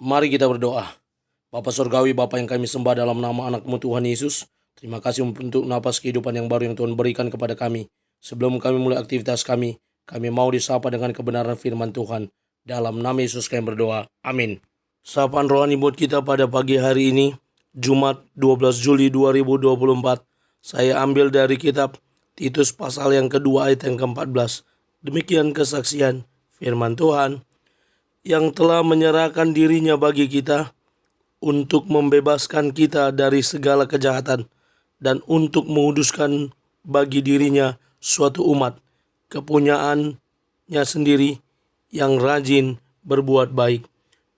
Mari kita berdoa. Bapa Surgawi, Bapa yang kami sembah dalam nama anak-Mu Tuhan Yesus, terima kasih untuk napas kehidupan yang baru yang Tuhan berikan kepada kami. Sebelum kami mulai aktivitas kami mau disapa dengan kebenaran firman Tuhan. Dalam nama Yesus kami berdoa. Amin. Sapaan rohani buat kita pada pagi hari ini, Jumat 12 Juli 2024. Saya ambil dari kitab Titus pasal yang kedua ayat yang ke-14. Demikian kesaksian firman Tuhan yang telah menyerahkan dirinya bagi kita untuk membebaskan kita dari segala kejahatan dan untuk menguduskan bagi dirinya suatu umat kepunyaannya sendiri yang rajin berbuat baik.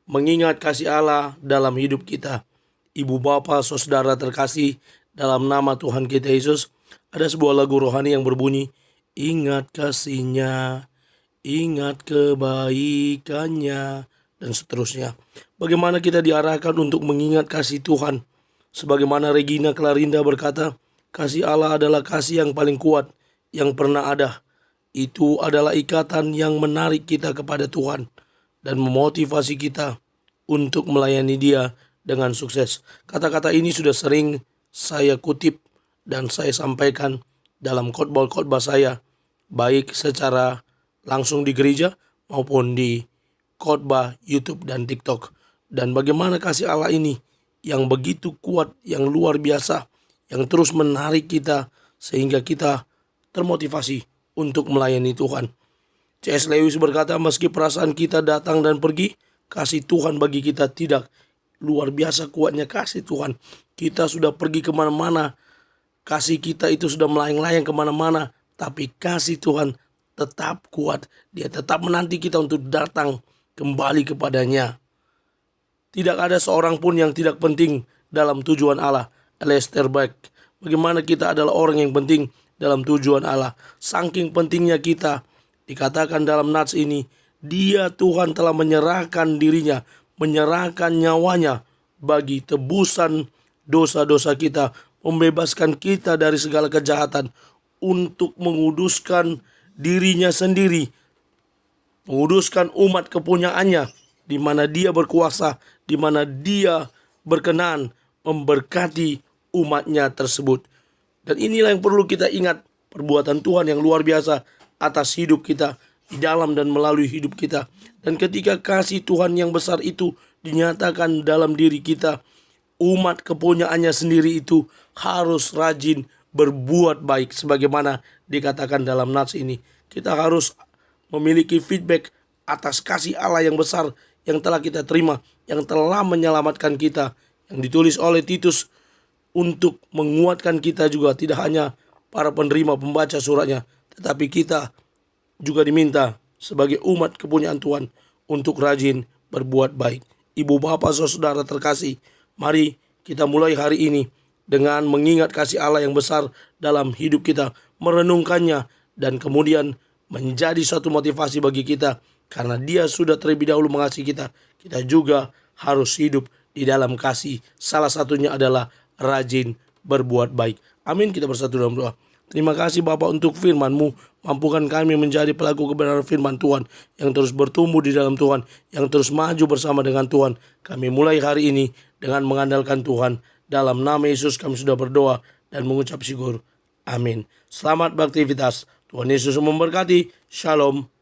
Mengingat kasih Allah dalam hidup kita, ibu bapa, saudara terkasih, dalam nama Tuhan kita Yesus, ada sebuah lagu rohani yang berbunyi, ingat kasihnya, ingat kebaikannya, dan seterusnya. Bagaimana kita diarahkan untuk mengingat kasih Tuhan. Sebagaimana Regina Clarinda berkata, kasih Allah adalah kasih yang paling kuat yang pernah ada. Itu adalah ikatan yang menarik kita kepada Tuhan dan memotivasi kita untuk melayani Dia dengan sukses. Kata-kata ini sudah sering saya kutip dan saya sampaikan dalam khotbah-khotbah saya, baik secara langsung di gereja maupun di khotbah YouTube dan TikTok. Dan bagaimana kasih Allah ini yang begitu kuat, yang luar biasa, yang terus menarik kita sehingga kita termotivasi untuk melayani Tuhan. C.S. Lewis berkata, meski perasaan kita datang dan pergi, kasih Tuhan bagi kita tidak. Luar biasa kuatnya kasih Tuhan. Kita sudah pergi kemana-mana, kasih kita itu sudah melayang-layang kemana-mana, tapi kasih Tuhan tetap kuat. Dia tetap menanti kita untuk datang kembali kepadanya. Tidak ada seorang pun yang tidak penting dalam tujuan Allah. Lester Beck. Bagaimana kita adalah orang yang penting dalam tujuan Allah. Saking pentingnya kita, dikatakan dalam nats ini, Dia Tuhan telah menyerahkan dirinya, menyerahkan nyawanya bagi tebusan dosa-dosa kita, membebaskan kita dari segala kejahatan, untuk menguduskan dirinya sendiri, menguduskan umat kepunyaannya, di mana Dia berkuasa, di mana Dia berkenan memberkati umatnya tersebut. Dan inilah yang perlu kita ingat, perbuatan Tuhan yang luar biasa atas hidup kita, di dalam dan melalui hidup kita. Dan ketika kasih Tuhan yang besar itu dinyatakan dalam diri kita, umat kepunyaannya sendiri itu harus rajin berbuat baik. Sebagaimana dikatakan dalam nats ini, kita harus memiliki feedback atas kasih Allah yang besar yang telah kita terima, yang telah menyelamatkan kita, yang ditulis oleh Titus untuk menguatkan kita juga, tidak hanya para penerima pembaca suratnya, tetapi kita juga diminta sebagai umat kepunyaan Tuhan untuk rajin berbuat baik. Ibu bapak saudara terkasih, mari kita mulai hari ini dengan mengingat kasih Allah yang besar dalam hidup kita, merenungkannya, dan kemudian menjadi suatu motivasi bagi kita. Karena Dia sudah terlebih dahulu mengasihi kita, kita juga harus hidup di dalam kasih. Salah satunya adalah rajin berbuat baik. Amin. Kita bersatu dalam doa. Terima kasih Bapa untuk firman-Mu. Mampukan kami menjadi pelaku kebenaran firman Tuhan, yang terus bertumbuh di dalam Tuhan, yang terus maju bersama dengan Tuhan. Kami mulai hari ini dengan mengandalkan Tuhan. Dalam nama Yesus kami sudah berdoa dan mengucap syukur. Amin. Selamat beraktivitas. Tuhan Yesus memberkati. Shalom.